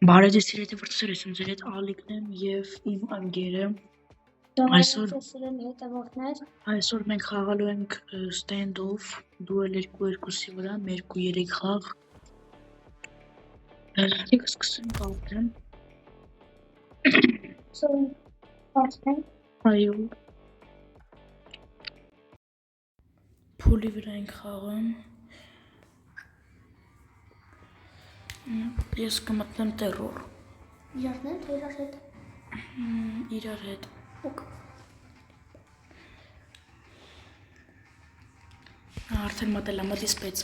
Բարեձեզ սիրելի վրցերեսում ձեր հետ Ալիկն եմ եւ իմ անգերը այսօր մենք խաղալու ենք stand-off duel 2-2-ի վրա 2-3 խաղ եկեք սկսենք արդեն այո փոլի վրա ենք խաղում ես կմտնեմ terror իրար հետ արդեն մտել եմ մտի սպեց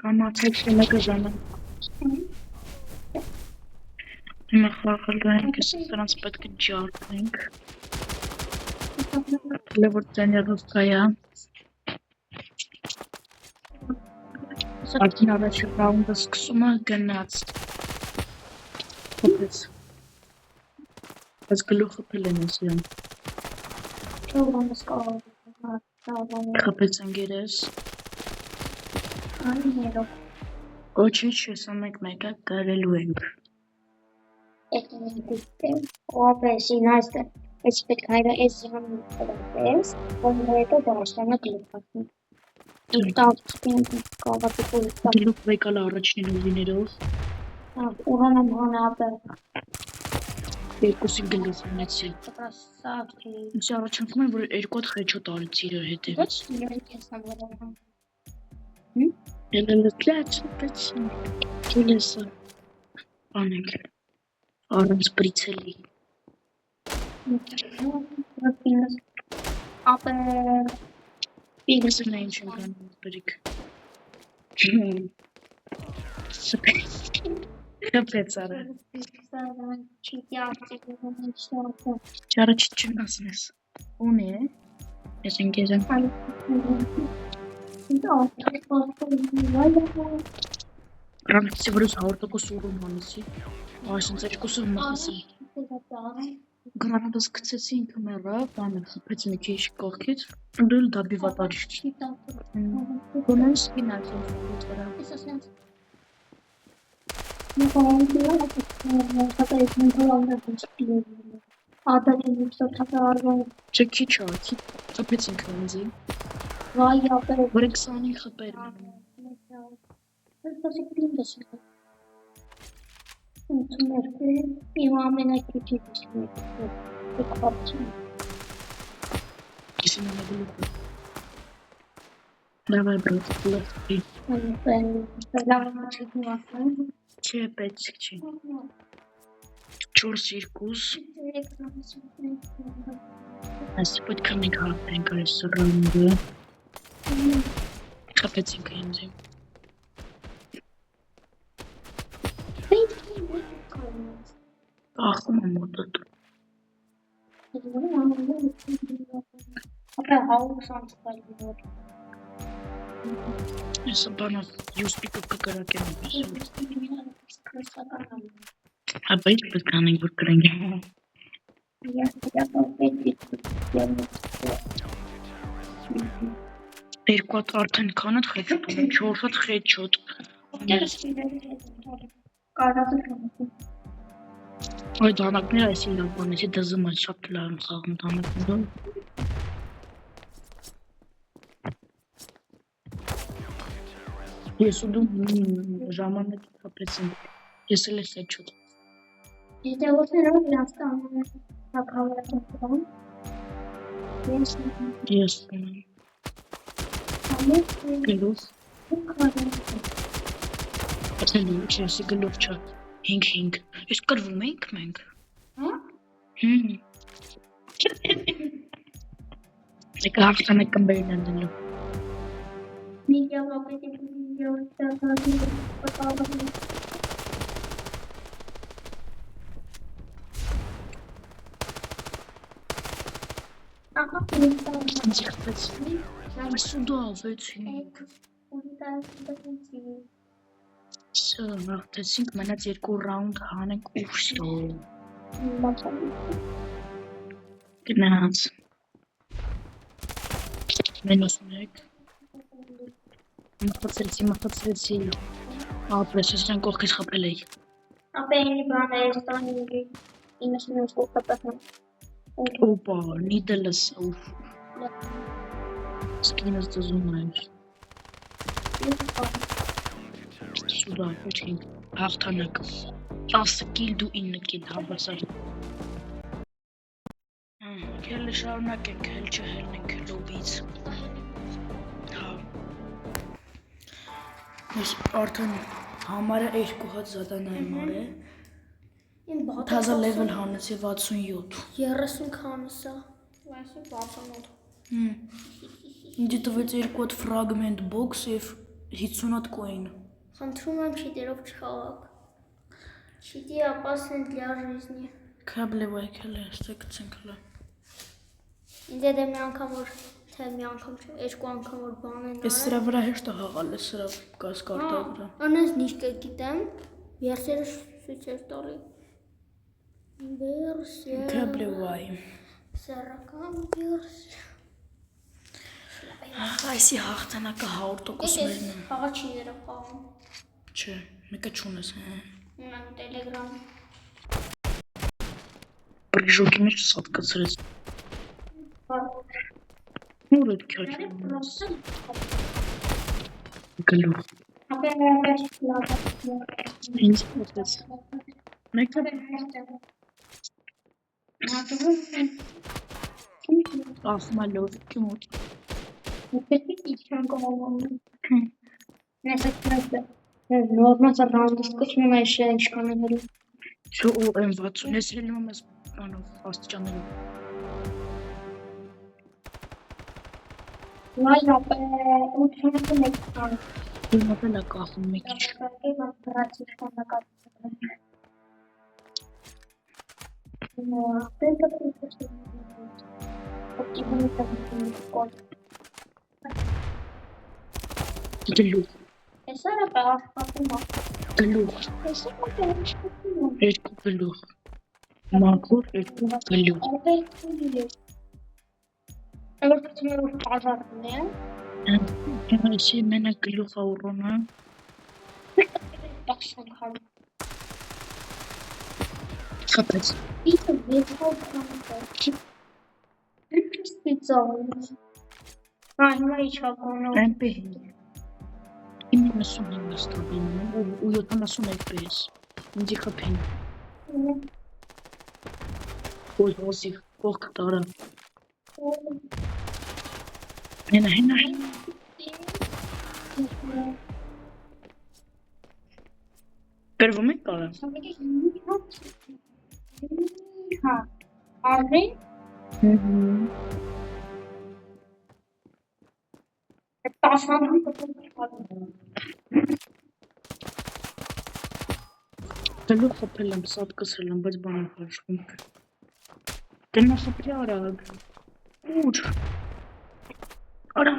կանացեք շեմեկը ժամանակ հիմա խաղալու ենք սրանց պետք է ջարդենք Լեվոր տեներով կայա արդեն առաջի ռաունդը սկսում է գնաց հոպեց այս գլուխը պել են ես իրան խպեց ընգերես ոչինչ ես ամենք մեկը կարելու ենք It's bit kind of is on the face. One way to dash and a clip. If that cover people գլուխ վեկալ առաջին ուզիներով երկուսի գլուխ ունեցի ինձ առաջանքում եմ, որ երկու հատ խեչոտ արեց իրար հետևից Ելելը անենք առանց բրիցելի Ինձ նայն չեմ գանում բրիկ Խպեց արա Չարը չիչում ասնես Ուն է Ես ընգեզ եմ Ռամիցի վրուս 100% ուրում հանեսի Այսինց երկուսը մախասի Գրանատս կծեցի ինքը մեռա, բանը խպեց մի քիչ կողքից, դուլ դաբի վատարիշ չի։ Գոնան սպինած եմ սովիտ վրա։ Չէ քիչ ա, խպեց ինքը ինձի։ Որ 25 խպեր Իմ ամենակիչի Իսին ամեգլուխը Դավայ բրոտ, լրտի Չէ, պետք չի 4-2 Այս պետք է մենք հարպենք այս ռանդը Խպեց ինքը ինձի Ախում եմ մոտոտ Եսը բանով յուսպիկը կկրակ եմ Հաբա ինչ պետք անենք, որ կրենք Երկու հատ արդեն քանըտ խեչոտ ունեմ, 4 հատ խեչոտ Այ դանակները այսի լավ բանեցի, դզում այդ շատ լավ եմ խաղում դանակներով Ես ու դու ժամանակ խապեցին, ես էլ է խեչոտ Ես ունեմ Գլուխ Ատելու չեսի գլուխ չա 5-5 Ես կրվում ենք մենք Եկա հաղթան եք կմբերին են դնլու Ինձ խպեց Սուդո ավեցինք Սա հաղթեցինք մենած 2 ռաունդ հանենք ուվստո Գնաց Մենուս մեկ։ Մխացրեցի։ Ապրեսեսյան կողքից խապել էի։ Ապենի բան է, ստանի 99 կողքապատն։ Օպա, նիդելս, ուֆ։ Սկինս ծզում է։ Սուդա, ոչինչ, հաղթանակ։ 10 կիլ դու 9 կիլ հավասար։ Քելը շարունակենք, հել չհելնենք լոբից։ Հա։ Ես արդեն համարը 2 հատ զադանա եմ արել։ Թազա level հանեցի 67։ 30 քանսա, այսինքն 68։ Ինձ տվեց 2 հատ fragment box եւ 50 հատ coin։ Խնդրում եմ չիտերով չխաղաք։ Չիտի опасен для жизни։ Քաբլեվայ քելը, ստեկցենք հլը։ Ինձ է մի անգամ որ թե մի անգամ չէ, 2 անգամ որ բան են արել։ Ես սրա վրա հեշտ է հաղալ, ես սրա կասկարտա վրա։ Անես նիշկը գիտեմ, վերսերը շուչեր տալի։ Վերսիա։ Քաբլեվայ։ Սարական վերսիա։ Այսի հաղթանակը 100% մերն է։ Խաղա չի ներով խաղում։ Չէ, մեկը չունես։ Ունեմ Telegram։ Բրիժոկի մեջ սատկացրեց։ Ուր է քյաչը։ Գլուխ։ Ինձ մոտեց։ Մեկը ախմալով կյոտ։ Նորմալ ռանդիստ կոչվում է ինչքան է հելու։ Շո M60 ես հելնում ես բանով աստիճաններով։ Վայ ապե 81 քան։ Դիմապել է կախում մի քիչ։ Գլուխ։ Էսա է աշխատում։ Գլուխ։ Էսա է աշխատում։ 2 գլուխ։ Մաքուր 2 գլուխ։ Էլեկտրոնը բաժանն է։ Այսի մենակ գլուխ աուրոնը։ Բախշան քան։ Խապեց։ Իսկ վեցով քան։ Սպիցով։ Հիմա իջակոնով։ MP 95 ստաբիլն ու 70 FPS։ Ինձի խփին։ Ոյ հոսի կողք տարա։ Հենա։ Կրվում եք կարա։ Հա։ Արվի։ Տասանում Գլուխ խփել եմ, սատկսել եմ, բայց բան եմ հաշվում։ Տնա խփի արագ։ Ուր։ Արա։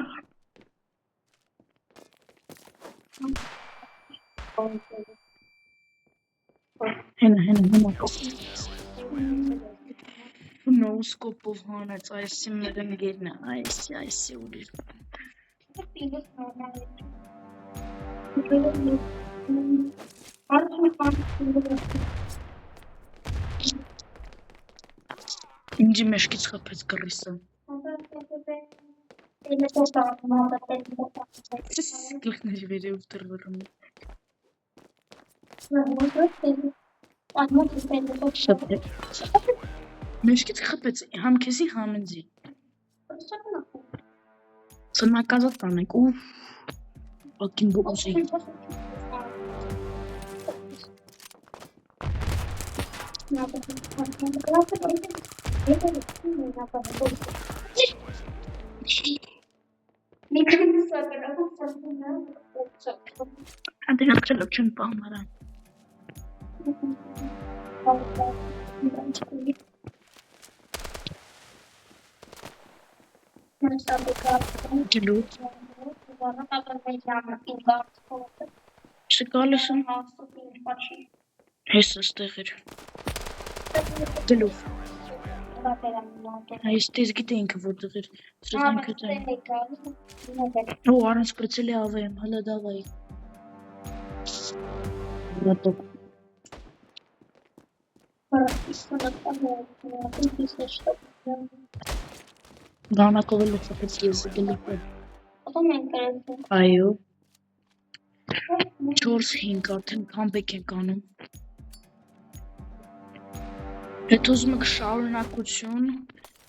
Հենա։ Նոսկոպով հանեց, այսի մեր ընկերն է, այսի ուրիշ։ Ինձի մեջքից խփեց կռիսը։ Գլխներ վերև դրվռում։ Մեջքից խփեց, համ քեզի համ ինձի։ Սնակազատ տանեք, ուֆ։ Ակին բոզի։ Անդրեան քրելով չն պահմարա։ Գլուխ։ Շկալս եմ։ Հեսը ստեղ էր։ Գլուխ։ Այս դες գիտե ինքը որտեղ էր։ Սրած ինքը դա։ Ու առանց պրծելի ավեմ, հələ դավայ։ Ոտոք։ Գանակով էլ ծապեց ես գլիպը։ Այո։ 4-5 արդեն կամբեկ ենք անում։ Հետո ուզում եք շարունակություն,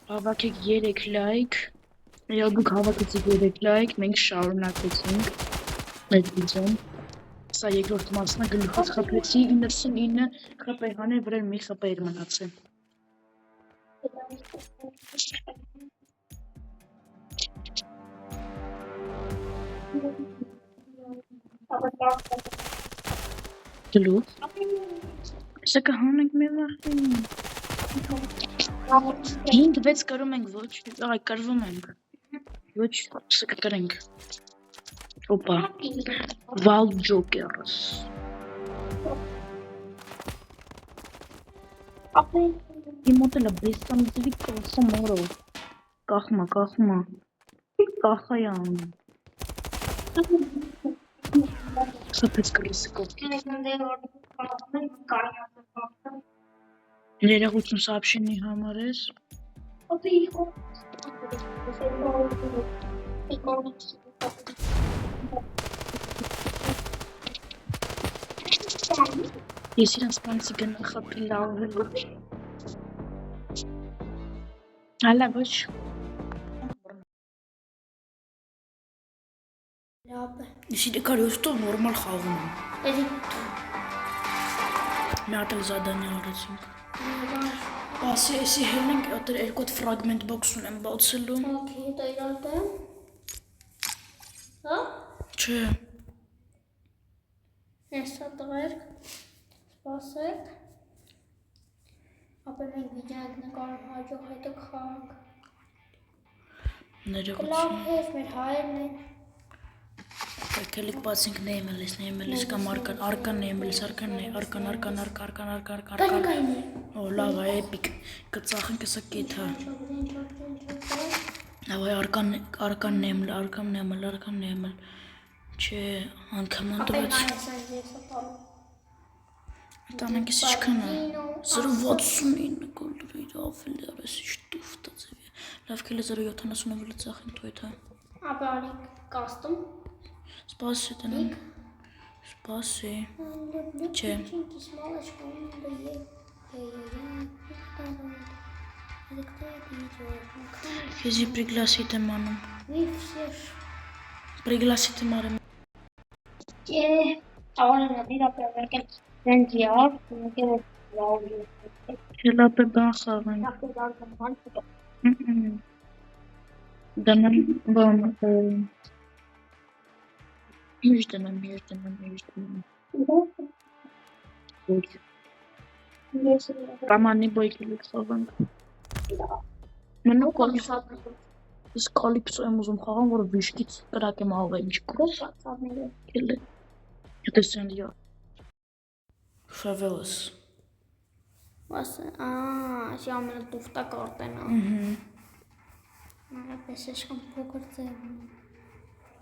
հավաքեք 3 լայք, Եվ դուք հավաքեցիք 3 լայք, մենք շարունակեցինք այդ վիդեոն։ Սա երկրորդ մասն է, գլուխից խփեցի 99 խփեհանի վրա մի խփեր մնացել։ Գլուխ։ Սա կհանենք մի վախին։ 5-6 կրում ենք ոչ, այ կրվում ենք։ Ոչ, սա կկրենք։ Օպա։ Val Jokers։ Իմ մոտ էլ է բեստամիզվի կոսը մորով։ Կախմա։ Կախայան։ Սա պեց կրիսը կովքից։ Ներեղություն սապշինի համար ես։ Ես իրանց կանցի գնա խապի լավելու։ Հալա ոչ։ Если корёшь, то нормал хавну. Мятел задание арեցինք։ Ասի, էսի հելնենք, ատեր երկոտ ֆրագմենտ բոքս ունեմ բացելու։ Okay, դա իրար դեմ։ Հա? Չէ։ Հեսա տղերք, սպասեք, ապա մենք վիդեո ենք նկարում հաջող հետը կխաղանք։ Ներեղություն։ Լավ հեզ մեր հայերն են։ Եկելիք բացինք նեյմելիս կամ արական նեյմելիս, արական։ Կայնի։ Օ, լավ, էպիկ, կծախենք եսա կեթա։ Լավ, արական նեյմել, չէ, անգաման տվեց։ Տանենք ես իչքան է, 069 գոլրի ավել արես իշ տուվտա ձևի։ Լավ կել է 079 ծախին թոյթա։ Ապա արիք կաստում։ Սպասի տնեմ, սպասի, չէ։ Եզի պրիգլասիտ եմ անում։ Պրիգլասիտ եմ արեմ։ Ավանն ադիր ապրավերք են դենջիար, նեկել է լավի։ Հելապ է բան խաղենք։ Դանեմ բան Միշտ դնեմ։ Ոչ։ Կամանի բոյքելիք խաղանք։ Մենու Ես կալիպսո եմ ուզում խաղան, որ վիշկից կրակ եմ ավեմ չկրոս։ Կել է։ Հետես են յա։ Շավելս։ Աշի ամենը տուվտա կարտեն ա։ Պես էշկան փոքր ձերն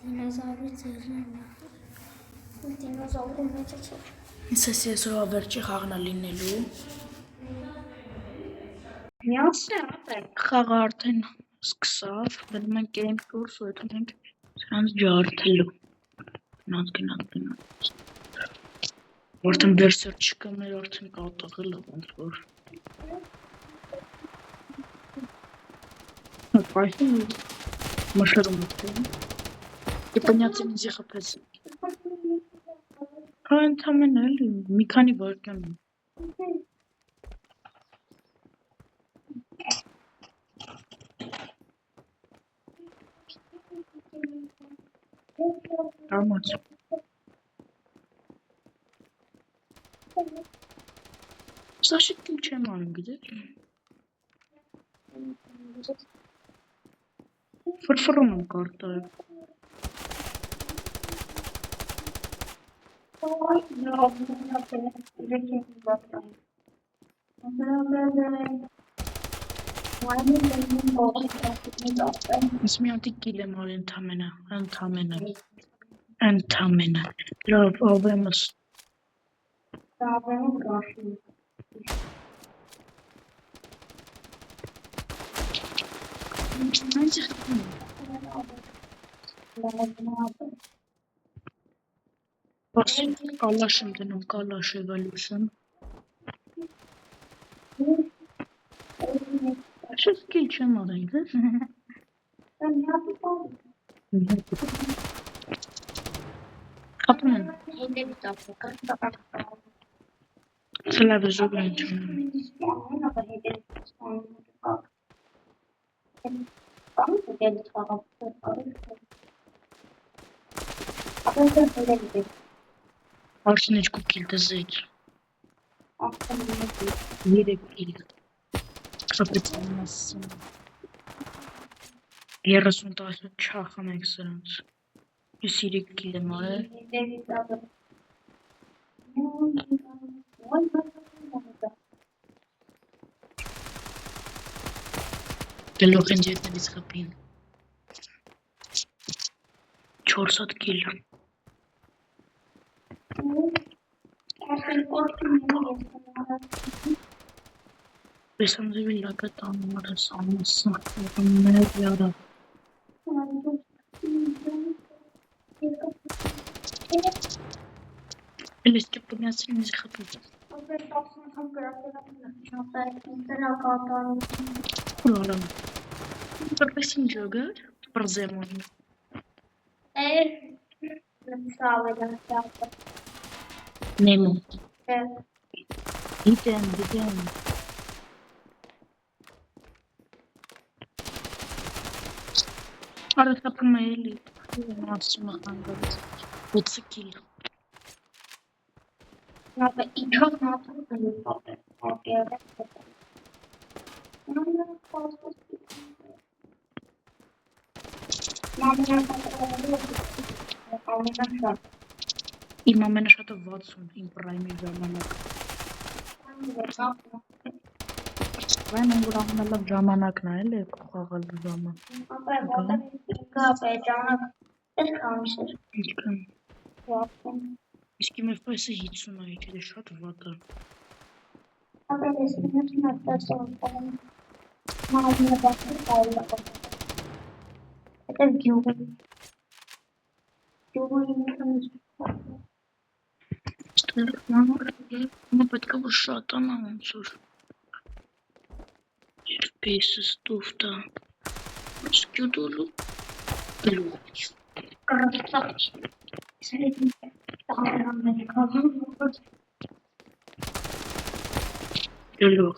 դինոզավրի ձերն դինոզավրի մեջը չով։ Ինձ ես եսրով ավերջի խաղնա լինելու։ Միացն է ապեր։ Խաղը արդեն սկսավ, բնում ենք ենք դուրս ու հետո ենք սրանց ջարդելու։ Գնանք։ Արդեն բերսեր չկամներ արդեն կատաղել է ոնց որ։ Պայսում մաշարում ետքեմ։ Եպանյացին ինձի խպեց։ Հա ընդամեն էլի, մի քանի վարկյան։ Ամաց։ Սա շիտ չեմ անում գիտեք։ Ֆրֆրում եմ կարտարը։ Ես մի հատիկ կիլ եմ արի ընդամենը, լավ, ավեմս, կալաշ եմ դնում, կալաշ էվալյուսն, շեվ կիլ չեմ արել, խապում եմ, սլավ է զոգ են չունեմ, արսին էջկու կիլ դզեջ, 3 կիլ, խապեց ամասին, 30 տասը չախամ ենք սրանց, ես 3 կիլ եմ արել, գլող են ջետներից խպին, 400 կիլ, Պեսանձևի լակատ անմարս ամասը, մեր յարա, Էլես ճպնյացին իզ խպից, ուր արամ, պրպես ինչ ոգար, պրզեմոնի, նեմո, դիտեմ, արը խապում է էլի, ասում է խանգարից, 30 կիլ, իմ ամենաշատը 60, իմ պրայմի ժամանակ, վայն են որ ամենալավ ժամանակն է էլի խաղալ ժամը, ինչքան, իսկ իմ FPS-ը 50 է, իչել է շատ վատ է, Մա պետք է որ շատանա ոնց որ FPS-ը ստուֆ տա, սկյուդոլու գլուղ, գլուղ,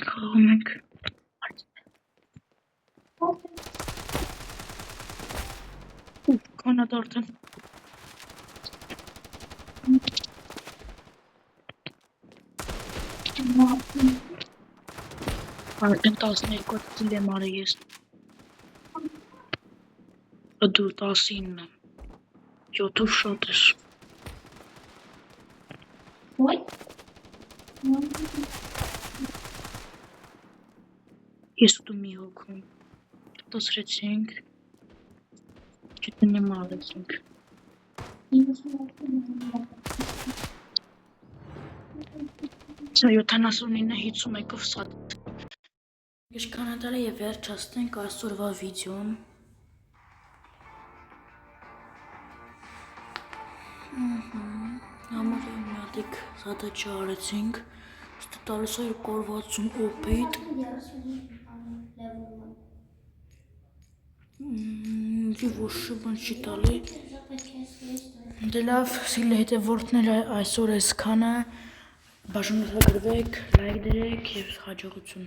խաղում ենք, կանատ արդեն, արդեն 12 կիլ եմ արել ես, դու 19, 7-ով շատ ես, ես ու դու մի հոգում, տասրեցինք, չտնեմ արեցինք, սա 79-51-ով սատ, Իշքան ատալը և վերջացնենք այսօրվա վիդեոն, համարը մի հատիկ սատը չարեցինք, ստը տալիս է 260 օպեիտ, ոչ բան չի տալի, դե լավ, սիրելի հետևորդները այսօր այսքանը, բաժանորդագրվեք, լայք դրեք և հաջողություն։